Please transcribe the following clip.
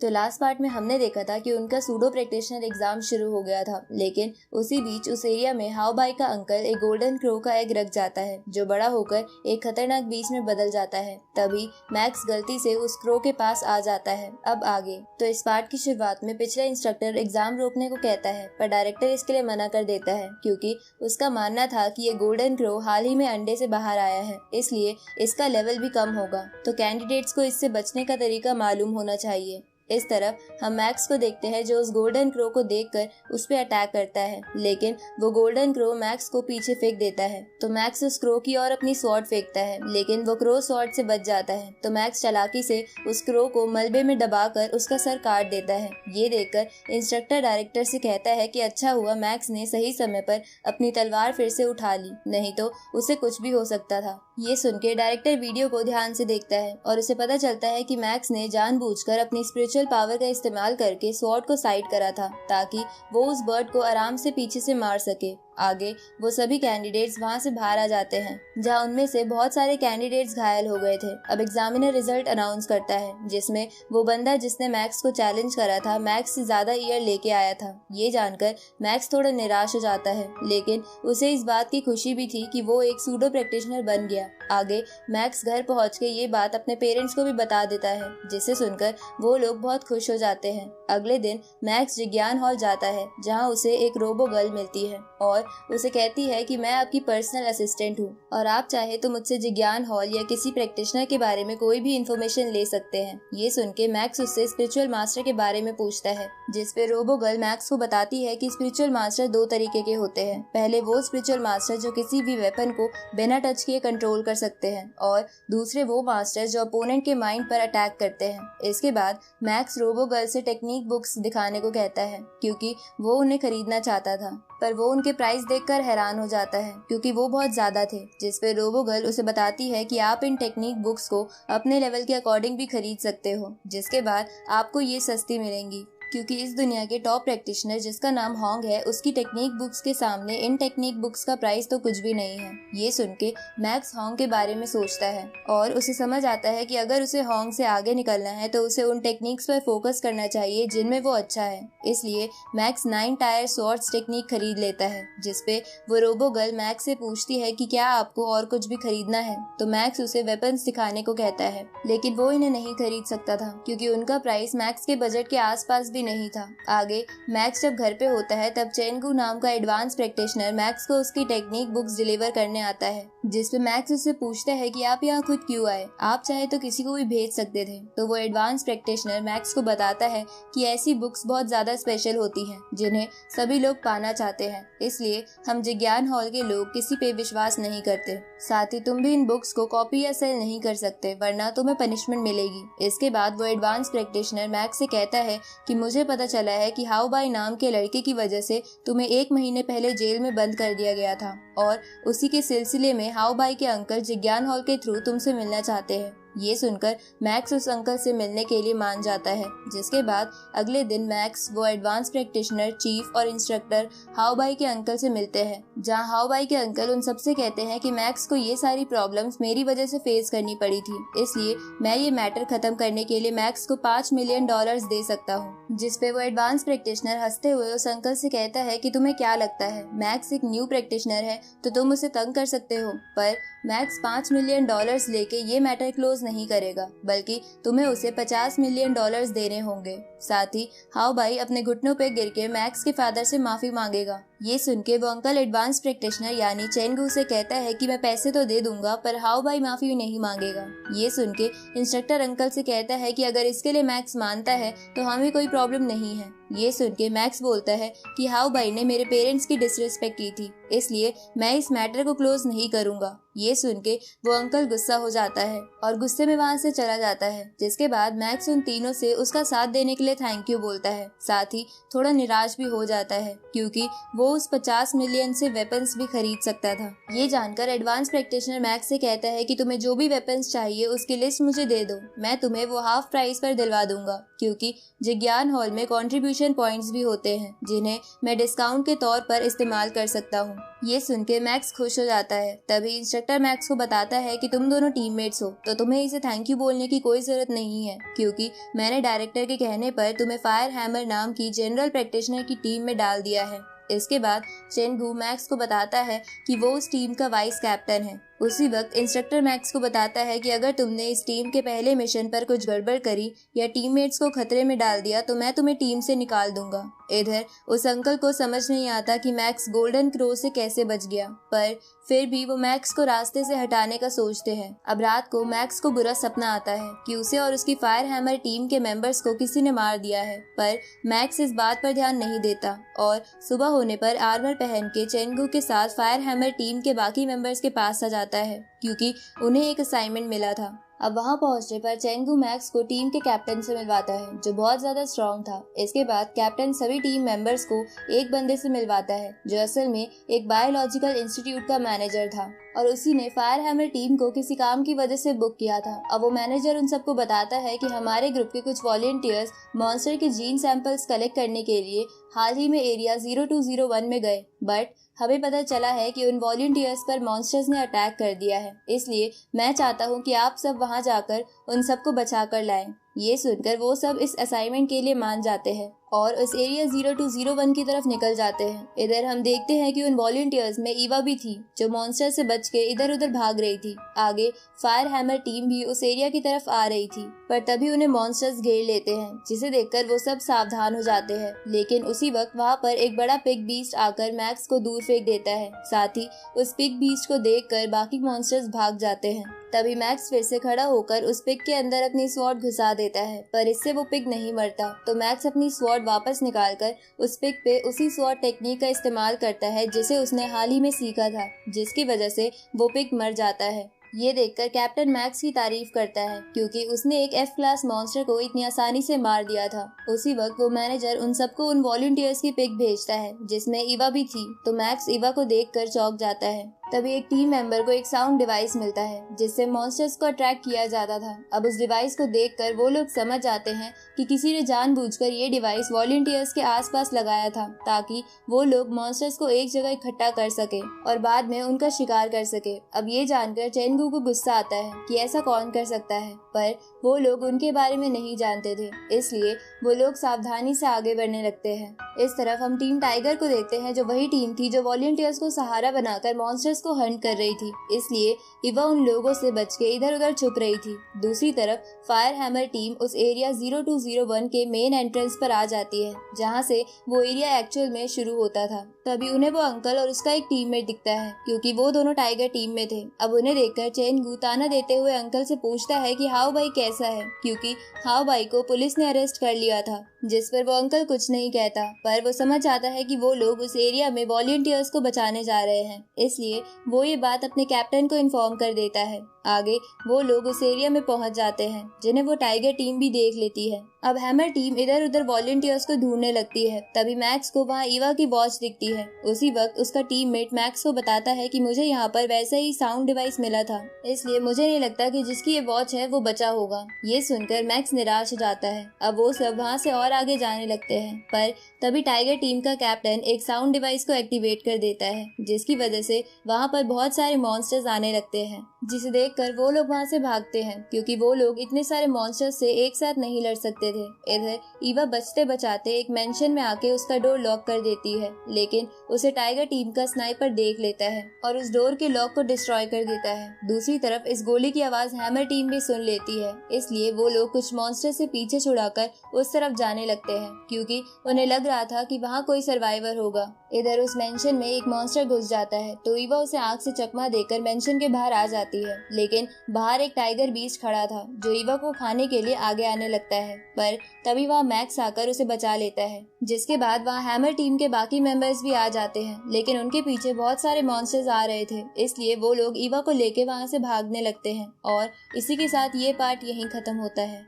तो last part में हमने देखा था कि उनका सूडो प्रैक्टिशनर एग्जाम शुरू हो गया था, लेकिन उसी बीच उस एरिया में हाउ बाई का अंकल एक गोल्डन क्रो का एग रख जाता है जो बड़ा होकर एक खतरनाक बीस्ट में बदल जाता है। तभी मैक्स गलती से उस क्रो के पास आ जाता है। अब आगे तो इस पार्ट की शुरुआत में पिछला इंस्ट्रक्टर एग्जाम रोकने को कहता है, पर डायरेक्टर इसके लिए मना कर देता है क्योंकि उसका मानना था कि ये गोल्डन क्रो हाल ही में अंडे से बाहर आया है, इसलिए इसका लेवल भी कम होगा, तो कैंडिडेट्स को इससे बचने का तरीका मालूम होना चाहिए। इस तरफ हम मैक्स को देखते हैं जो उस गोल्डन क्रो को देखकर उस पे अटैक करता है, लेकिन वो गोल्डन क्रो मैक्स को पीछे फेंक देता है। तो मैक्स उस क्रो की ओर अपनी स्वॉर्ड फेंकता है, लेकिन वो क्रो स्वॉर्ड से बच जाता है। तो मैक्स चालाकी से उस क्रो को मलबे में दबाकर उसका सर काट देता है। ये देखकर इंस्ट्रक्टर डायरेक्टर से कहता है कि अच्छा हुआ मैक्स ने सही समय पर अपनी तलवार फिर से उठा ली, नहीं तो उसे कुछ भी हो सकता था। ये सुन के डायरेक्टर वीडियो को ध्यान से देखता है और उसे पता चलता है कि मैक्स ने जानबूझकर अपनी स्पिरिचुअल पावर का इस्तेमाल करके स्वॉर्ड को साइड करा था ताकि वो उस बर्ड को आराम से पीछे से मार सके। आगे वो सभी कैंडिडेट्स वहाँ से बाहर आ जाते हैं, जहाँ उनमें से बहुत सारे कैंडिडेट्स घायल हो गए थे। अब एग्जामिनर रिजल्ट अनाउंस करता है, जिसमें वो बंदा जिसने मैक्स को चैलेंज करा था मैक्स से ज्यादा ईयर लेके आया था। ये जानकर मैक्स थोड़ा निराश हो जाता है, लेकिन उसे इस बात की खुशी भी थी कि वो एक सूडो प्रैक्टिशनर बन गया। आगे मैक्स घर पहुँच के ये बात अपने पेरेंट्स को भी बता देता है, जिसे सुनकर वो लोग बहुत खुश हो जाते हैं। अगले दिन मैक्स जिज्ञान हॉल जाता है, जहाँ उसे एक रोबो गर्ल मिलती है और उसे कहती है कि मैं आपकी पर्सनल असिस्टेंट हूँ और आप चाहे तो मुझसे जिज्ञान हॉल या किसी प्रैक्टिशनर के बारे में कोई भी इन्फॉर्मेशन ले सकते हैं। ये सुन के मैक्स उससे स्पिरिचुअल मास्टर के बारे में पूछता है, जिस पे रोबो गर्ल मैक्स को बताती है कि स्पिरिचुअल मास्टर दो तरीके के होते हैं। पहले वो स्पिरिचुअल मास्टर जो किसी भी वेपन को बिना टच किए कंट्रोल कर सकते हैं, और दूसरे वो मास्टर जो अपोनेंट के माइंड पर अटैक करते हैं। इसके बाद मैक्स रोबो गर्ल से टेक्निक बुक्स दिखाने को कहता है क्योंकि वो उन्हें खरीदना चाहता था, पर वो उनके प्राइस देखकर हैरान हो जाता है क्योंकि वो बहुत ज्यादा थे। जिस पे रोबो गर्ल उसे बताती है कि आप इन टेक्निक बुक्स को अपने लेवल के अकॉर्डिंग भी खरीद सकते हो, जिसके बाद आपको ये सस्ती मिलेंगी, क्योंकि इस दुनिया के टॉप प्रैक्टिशनर जिसका नाम होंग है उसकी टेक्निक बुक्स के सामने इन टेक्निक बुक्स का प्राइस तो कुछ भी नहीं है। ये सुन के मैक्स होंग के बारे में सोचता है और उसे समझ आता है कि अगर उसे होंग से आगे निकलना है तो उसे उन टेक्निक्स पर फोकस करना चाहिए जिनमें वो अच्छा है। इसलिए मैक्स 9 टायर स्वॉर्ड्स टेक्निक खरीद लेता है, जिसपे वो रोबो गर्ल मैक्स से पूछती है कि क्या आपको और कुछ भी खरीदना है। तो मैक्स उसे वेपन्स दिखाने को कहता है, लेकिन वो इन्हें नहीं खरीद सकता था क्योंकि उनका प्राइस मैक्स के बजट के आसपास नहीं था। आगे मैक्स जब घर पे होता है तब चेनगू नाम का एडवांस प्रैक्टिशनर मैक्स को उसकी टेक्निक बुक्स डिलीवर करने आता है, जिसपे मैक्स उससे पूछता है कि आप यहाँ खुद क्यों आए, आप चाहे तो किसी को भी भेज सकते थे। तो वो एडवांस प्रैक्टिशनर मैक्स को बताता है कि ऐसी बुक्स बहुत ज्यादा स्पेशल होती हैं जिन्हें सभी लोग पाना चाहते हैं, इसलिए हम जिज्ञान हॉल के लोग किसी पे विश्वास नहीं करते। साथ ही तुम भी इन बुक्स को कॉपी या सेल नहीं कर सकते, वरना तुम्हें पनिशमेंट मिलेगी। इसके बाद वो एडवांस प्रैक्टिशनर मैक्स से कहता है कि मुझे पता चला है कि हाउ बाई नाम के लड़के की वजह से तुम्हें 1 महीने पहले जेल में बंद कर दिया गया था, और उसी के सिलसिले में हाउ बाई के अंकल जिज्ञान हॉल के थ्रू तुमसे मिलना चाहते हैं। ये सुनकर मैक्स उस अंकल से मिलने के लिए मान जाता है, जिसके बाद अगले दिन मैक्स वो एडवांस प्रैक्टिशनर, चीफ और इंस्ट्रक्टर हाउ बाई के अंकल से मिलते हैं, जहां हाउ बाई के अंकल उन सबसे कहते हैं कि मैक्स को ये सारी प्रॉब्लम्स मेरी वजह से फेस करनी पड़ी थी, इसलिए मैं ये मैटर खत्म करने के लिए मैक्स को $5 मिलियन दे सकता हूँ। जिसपे वो एडवांस प्रैक्टिशनर हंसते हुए उस अंकल से कहता है कि तुम्हें क्या लगता है मैक्स एक न्यू प्रैक्टिशनर है तो तुम उसे तंग कर सकते हो, पर मैक्स $5 मिलियन लेके ये मैटर क्लोज नहीं करेगा, बल्कि तुम्हें उसे $50 मिलियन देने होंगे। साथ ही हाउ बाई अपने घुटनों पे गिर के मैक्स के फादर से माफी मांगेगा। ये सुन के वो अंकल एडवांस प्रैक्टिशनर यानी चेनगू से कहता है कि मैं पैसे तो दे दूंगा, पर हाउ बाई माफी नहीं मांगेगा। ये सुन के इंस्ट्रक्टर अंकल से कहता है कि अगर इसके लिए मैक्स मानता है तो हमें कोई प्रॉब्लम नहीं है। ये सुन के मैक्स बोलता है कि हाउ बाई ने मेरे पेरेंट्स की डिसरिस्पेक्ट की थी, इसलिए मैं इस मैटर को क्लोज नहीं करूंगा। ये सुन के वो अंकल गुस्सा हो जाता है और गुस्से में वहाँ से चला जाता है, जिसके बाद मैक्स उन तीनों से उसका साथ देने के लिए थैंक यू बोलता है। साथ ही थोड़ा निराश भी हो जाता है क्योंकि वो वो उस 50 मिलियन से वेपन्स भी खरीद सकता था। ये जानकर एडवांस प्रैक्टिशनर मैक्स से कहता है कि तुम्हें जो भी वेपन्स चाहिए उसकी लिस्ट मुझे दे दो, मैं तुम्हें वो हाफ प्राइस पर दिलवा दूंगा, क्योंकि जिज्ञान हॉल में कंट्रीब्यूशन पॉइंट्स भी होते हैं जिन्हें मैं डिस्काउंट के तौर पर इस्तेमाल कर सकता हूँ। ये सुन के मैक्स खुश हो जाता है। तभी इंस्ट्रक्टर मैक्स को बताता है कि तुम दोनों टीममेट्स हो तो तुम्हें इसे थैंक यू बोलने की कोई जरूरत नहीं है, क्योंकि मैंने डायरेक्टर के कहने पर तुम्हें फायर हैमर नाम की जनरल प्रैक्टिशनर की टीम में डाल दिया है। इसके बाद चेंगू मैक्स को बताता है कि वो उस टीम का वाइस कैप्टन है। उसी वक्त इंस्ट्रक्टर मैक्स को बताता है कि अगर तुमने इस टीम के पहले मिशन पर कुछ गड़बड़ करी या टीममेट्स को खतरे में डाल दिया तो मैं तुम्हें टीम से निकाल दूंगा। इधर उस अंकल को समझ नहीं आता कि मैक्स गोल्डन क्रो से कैसे बच गया, पर फिर भी वो मैक्स को रास्ते से हटाने का सोचते हैं। अब रात को मैक्स को बुरा सपना आता है कि उसे और उसकी फायर हैमर टीम के मेंबर्स को किसी ने मार दिया है, पर मैक्स इस बात पर ध्यान नहीं देता और सुबह होने पर आर्मर पहन के चेंगू के साथ फायर हैमर टीम के बाकी मेंबर्स के पास आ जाता है, क्योंकि उन्हें एक असाइनमेंट मिला था। अब वहां पहुंचने पर चेंगू मैक्स को टीम के कैप्टन से मिलवाता है जो बहुत ज्यादा स्ट्रॉन्ग था। इसके बाद कैप्टन सभी टीम मेंबर्स को एक बंदे से मिलवाता है जो असल में एक बायोलॉजिकल इंस्टीट्यूट का मैनेजर था और उसी ने फायर हैमर टीम को किसी काम की वजह से बुक किया था। अब वो मैनेजर उन सबको बताता है कि हमारे ग्रुप के कुछ वॉलंटियर्स मॉन्स्टर के जीन सैंपल्स कलेक्ट करने के लिए हाल ही में एरिया 0201 में गए, बट हमें पता चला है कि उन वॉलंटियर्स पर मॉन्स्टर्स ने अटैक कर दिया है, इसलिए मैं चाहता हूँ कि आप सब वहां जाकर उन सबको बचा कर लाएं। ये सुनकर वो सब इस असाइनमेंट के लिए मान जाते हैं और उस एरिया 0201 की तरफ निकल जाते हैं। इधर हम देखते हैं कि उन वॉलंटियर्स में ईवा भी थी जो मॉन्स्टर से बच के इधर उधर भाग रही थी। आगे फायर हैमर टीम भी उस एरिया की तरफ आ रही थी, पर तभी उन्हें मॉन्स्टर्स घेर लेते हैं, जिसे देखकर वो सब सावधान हो जाते हैं। लेकिन उसी वक्त वहाँ पर एक बड़ा पिग बीस्ट आकर मैक्स को दूर फेंक देता है। साथ ही उस पिग बीस्ट को देखकर बाकी मॉन्स्टर्स भाग जाते हैं। तभी मैक्स फिर से खड़ा होकर उस पिग के अंदर अपनी स्वॉर्ड घुसा देता है, पर इससे वो पिग नहीं मरता। तो मैक्स अपनी स्वॉर्ड वापस निकालकर उस पिग पे उसी स्वॉर्ड टेक्निक का इस्तेमाल करता है जिसे उसने हाल ही में सीखा था, जिसकी वजह से वो पिग मर जाता है। ये देखकर कैप्टन मैक्स की तारीफ करता है क्योंकि उसने एक F क्लास मॉन्स्टर को इतनी आसानी से मार दिया था। उसी वक्त वो मैनेजर उन सबको उन वॉलंटियर्स की पिक भेजता है जिसमें ईवा भी थी, तो मैक्स ईवा को देखकर चौंक जाता है। तभी एक टीम मेंबर को एक साउंड डिवाइस मिलता है जिससे मॉन्स्टर्स को अट्रैक्ट किया जाता था। अब उस डिवाइस को देखकर वो लोग समझ जाते हैं कि किसी ने जानबूझकर ये डिवाइस वॉलंटियर्स के आसपास लगाया था ताकि वो लोग मॉन्स्टर्स को एक जगह इकट्ठा कर सके और बाद में उनका शिकार कर सके। अब ये जानकर चेंगू को गुस्सा आता है कि ऐसा कौन कर सकता है, पर वो लोग उनके बारे में नहीं जानते थे, इसलिए वो लोग सावधानी से आगे बढ़ने लगते हैं। इस तरफ हम टीम टाइगर को देखते हैं जो वही टीम थी जो वॉलंटियर्स को सहारा बनाकर मॉन्स्टर्स को हंट कर रही थी, इसलिए ईवा उन लोगों से बच के इधर उधर छुप रही थी। दूसरी तरफ फायर हैमर टीम उस एरिया 0201 के मेन एंट्रेंस पर आ जाती है जहाँ से वो एरिया एक्चुअल में शुरू होता था। तभी उन्हें वो अंकल और उसका एक टीममेट दिखता है क्योंकि वो दोनों टाइगर टीम में थे। अब उन्हें देखकर चेंगू ताना देते हुए अंकल से पूछता है कि हाउ भाई कैसा है, क्योंकि हाउ भाई को पुलिस ने अरेस्ट कर लिया था, जिस पर वो अंकल कुछ नहीं कहता, पर वो समझ आता है कि वो लोग उस एरिया में वॉलंटियर्स को बचाने जा रहे हैं, इसलिए वो ये बात अपने कैप्टन को इन्फॉर्म कर देता है। आगे वो लोग उस एरिया में पहुंच जाते हैं जिन्हें वो टाइगर टीम भी देख लेती है। अब हैमर टीम इधर उधर वॉलंटियर्स को ढूंढने लगती है। तभी मैक्स को वहाँ ईवा की वॉच दिखती है। उसी वक्त उसका टीममेट मैक्स को बताता है कि मुझे यहाँ पर वैसा ही साउंड डिवाइस मिला था, इसलिए मुझे नहीं लगता कि जिसकी ये वॉच है वो बचा होगा। ये सुनकर मैक्स निराश हो जाता है। अब वो सब वहाँ से और आगे जाने लगते हैं, पर तभी टाइगर टीम का कैप्टन एक साउंड डिवाइस को एक्टिवेट कर देता है जिसकी वजह से वहाँ पर बहुत सारे मॉन्स्टर्स आने लगते हैं, जिसे देखकर वो लोग वहाँ से भागते हैं क्योंकि वो लोग इतने सारे मॉन्स्टर्स से एक साथ नहीं लड़ सकते थे। इधर ईवा बचते बचाते एक मेंशन में आके उसका डोर लॉक कर देती है, लेकिन उसे टाइगर टीम का स्नाइपर देख लेता है और उस डोर के लॉक को डिस्ट्रॉय कर देता है। दूसरी तरफ इस गोली की आवाज हैमर टीम भी सुन लेती है, इसलिए वो लोग कुछ मॉन्स्टर से पीछे छुड़ाकर उस तरफ जाने लगते हैं क्योंकि उन्हें लग रहा था कि वहाँ कोई सर्वाइवर होगा। इधर उस मेंशन में एक मॉन्स्टर घुस जाता है तो ईवा उसे आंख से चकमा देकर मेंशन के बाहर आ जाती है, लेकिन बाहर एक टाइगर बीस्ट खड़ा था जो ईवा को खाने के लिए आगे आने लगता है, पर तभी वहाँ मैक्स आकर उसे बचा लेता है। जिसके बाद वहाँ हैमर टीम के बाकी मेंबर्स भी आ जाते हैं, लेकिन उनके पीछे बहुत सारे मॉन्स्टर्स आ रहे थे, इसलिए वो लोग ईवा को लेके वहाँ से भागने लगते हैं और इसी के साथ ये पार्ट यहीं खत्म होता है।